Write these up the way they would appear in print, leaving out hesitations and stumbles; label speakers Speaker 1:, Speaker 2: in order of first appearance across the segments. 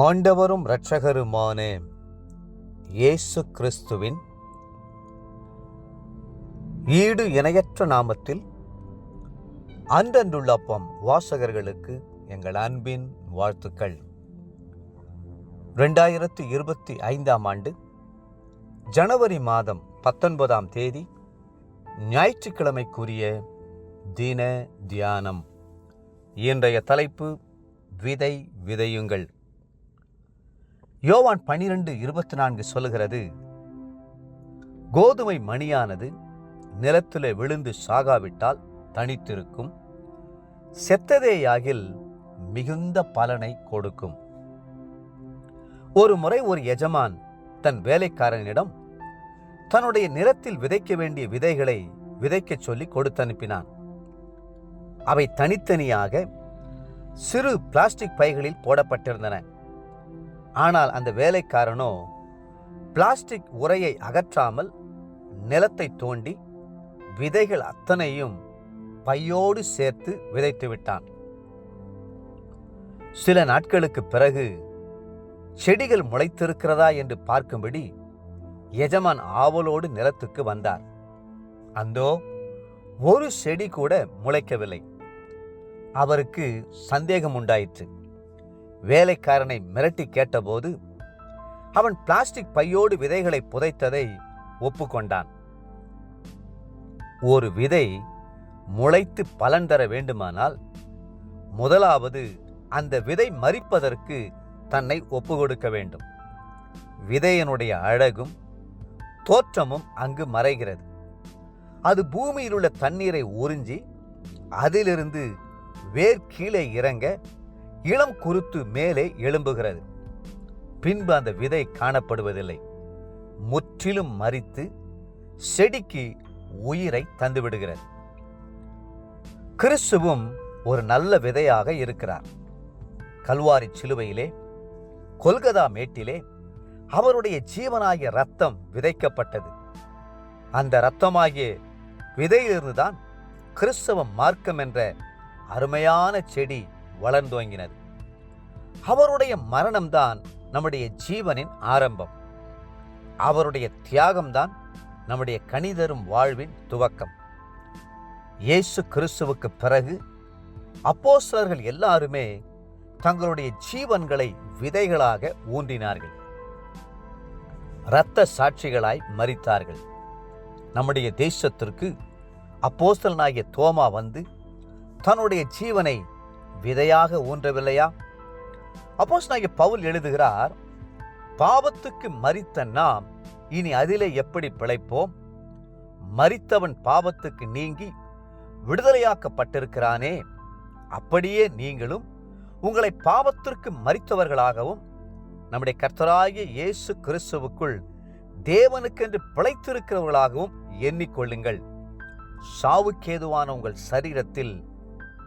Speaker 1: ஆண்டவரும் இரட்சகருமான இயேசு கிறிஸ்துவின் ஈடு இணையற்ற நாமத்தில் அன்றன்றுள்ள அப்பம் வாசகர்களுக்கு எங்கள் அன்பின் வாழ்த்துக்கள். 2025 ஆண்டு ஜனவரி மாதம் 19ஆம் தேதி ஞாயிற்றுக்கிழமைக்குரிய தின தியானம். இன்றைய தலைப்பு விதை விதையுங்கள். யோவான் 12:24 சொல்லுகிறது, கோதுமை மணியானது நிலத்திலே விழுந்து சாகாவிட்டால் தனித்திருக்கும், செத்ததேயாகில் மிகுந்த பலனை கொடுக்கும். ஒரு முறை ஒரு எஜமான் தன் வேலைக்காரனிடம் தன்னுடைய நிலத்தில் விதைக்க வேண்டிய விதைகளை விதைக்க சொல்லி கொடுத்தனுப்பினான். அவை தனித்தனியாக சிறு பிளாஸ்டிக் பைகளில் போடப்பட்டிருந்தன. ஆனால் அந்த வேலைக்காரனோ பிளாஸ்டிக் உரையை அகற்றாமல் நிலத்தை தோண்டி விதைகள் அத்தனையும் பையோடு சேர்த்து விதைத்து விட்டான். சில நாட்களுக்கு பிறகு செடிகள் முளைத்திருக்கிறதா என்று பார்க்கும்படி எஜமான் ஆவலோடு நிலத்துக்கு வந்தார். அந்தோ ஒரு செடி கூட முளைக்கவில்லை. அவருக்கு சந்தேகம் உண்டாயிற்று. வேலைக்காரனை மிரட்டி கேட்டபோது அவன் பிளாஸ்டிக் பையோடு விதைகளை புதைத்ததை ஒப்புக்கொண்டான். ஒரு விதை முளைத்து பலன் தர வேண்டுமானால் முதலாவது அந்த விதை மரிப்பதற்கு தன்னை ஒப்புக்கொடுக்க வேண்டும். விதையினுடைய அழகும் தோற்றமும் அங்கு மறைகிறது. அது பூமியில் உள்ள தண்ணீரை உறிஞ்சி அதிலிருந்து வேர் கீழே இறங்க இளம் குருத்து மேலே எழும்புகிறது. பின்பு அந்த விதை காணப்படுவதில்லை, முற்றிலும் மரித்து செடிக்கு உயிரை தந்துவிடுகிறது. கிறிஸ்துவும் ஒரு நல்ல விதையாக இருக்கிறார். கல்வாரி சிலுவையிலே, கொல்கதா மேட்டிலே அவருடைய ஜீவனாகிய இரத்தம் விதைக்கப்பட்டது. அந்த இரத்தமாகிய விதையிலிருந்துதான் கிறிஸ்தவ மார்க்கம் என்ற அருமையான செடி வளர்ந்தோங்கினது. அவருடைய மரணம்தான் நம்முடைய ஜீவனின் ஆரம்பம். அவருடைய தியாகம்தான் நம்முடைய கனிதரும் வாழ்வின் துவக்கம். இயேசு கிறிஸ்துவுக்கு பிறகு அப்போஸ்தலர்கள் எல்லாருமே தங்களுடைய ஜீவன்களை விதைகளாக ஊன்றினார்கள். இரத்த சாட்சிகளாய் மரித்தார்கள். நம்முடைய தேசத்திற்கு அப்போஸ்தலனாகிய தோமா வந்து தன்னுடைய ஜீவனை விதையாக ஊன்றவில்லையா? அப்போஸ்தலனாகிய பவுல் எழுதுகிறார், பாவத்துக்கு மரித்த நாம் இனி அதிலே எப்படி பிழைப்போம்? மரித்தவன் பாவத்துக்கு நீங்கி விடுதலையாக்கப்பட்டிருக்கிறானே, அப்படியே நீங்களும் உங்களை பாவத்திற்கு மரித்தவர்களாகவும் நம்முடைய கர்த்தராகிய இயேசு கிறிஸ்துவுக்குள் தேவனுக்கென்று பிழைத்திருக்கிறவர்களாகவும் எண்ணிக்கொள்ளுங்கள். சாவுக்கேதுவான உங்கள் சரீரத்தில்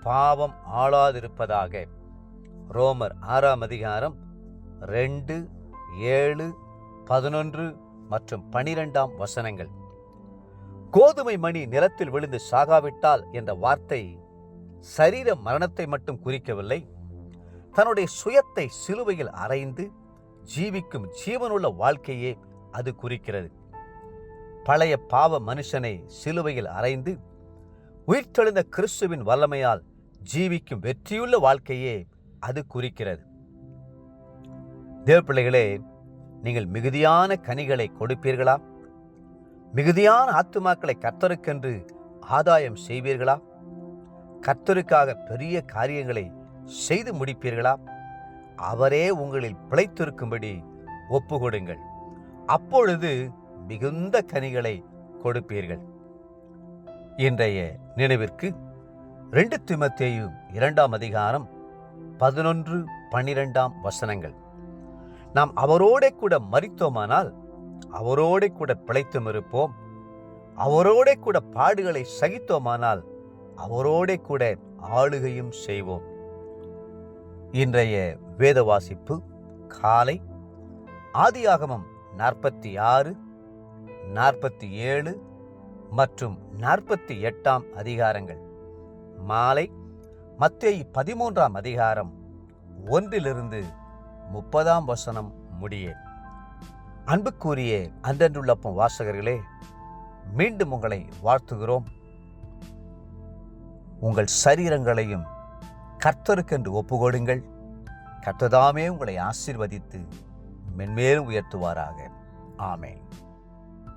Speaker 1: பாவம் ஆளாதிருப்பதாக. ரோமர் 6ஆம் அதிகாரம் 2, 7, 11 மற்றும் 12ஆம் வசனங்கள். கோதுமை மணி நிலத்தில் விழுந்து சாகாவிட்டால் என்ற வார்த்தை சரீர மரணத்தை மட்டும் குறிக்கவில்லை, தன்னுடைய சுயத்தை சிலுவையில் அறைந்து ஜீவிக்கும் ஜீவனுள்ள வாழ்க்கையே அது குறிக்கிறது. பழைய பாவ மனுஷனை சிலுவையில் அறைந்து உயிர்த்தெழுந்த கிறிஸ்துவின் வல்லமையால் ஜீவிக்கும் வெற்றியுள்ள வாழ்க்கையே அது குறிக்கிறது. தேவ பிள்ளைகளே, நீங்கள் மிகுதியான கனிகளை கொடுப்பீர்களா? மிகுதியான ஆத்துமாக்களை கர்த்தருக்கென்று ஆதாயம் செய்வீர்களா? கர்த்தருக்காக பெரிய காரியங்களை செய்து முடிப்பீர்களா? அவரே உங்களில் பிழைத்திருக்கும்படி ஒப்புக்கொடுங்கள். அப்பொழுது மிகுந்த கனிகளை கொடுப்பீர்கள். இன்றைய நினைவிற்கு 2 தீமோத்தேயு 2ஆம் அதிகாரம் 11, 12ஆம் வசனங்கள். நாம் அவரோடே கூட மரித்தோமானால் அவரோடே கூட பிழைத்தும் இருப்போம். அவரோடே கூட பாடுகளை சகித்தோமானால் அவரோடே கூட ஆளுகையும் செய்வோம். இன்றைய வேத வாசிப்பு காலை ஆதியாகமம் 46, 47 மற்றும் 48ஆம் அதிகாரங்கள். மாலை மத்தேயு 13ஆம் அதிகாரம் 1 30ஆம் வசனம் முடிய. அன்புக்குரிய அன்றன்றுள்ளப்பம் வாசகர்களே, மீண்டும் உங்களை வாழ்த்துகிறோம். உங்கள் சரீரங்களையும் கர்த்தருக்கென்று ஒப்புக்கொடுங்கள். கர்த்தர்தாமே உங்களை ஆசீர்வதித்து மென்மேலும் உயர்த்துவாராக. ஆமென்.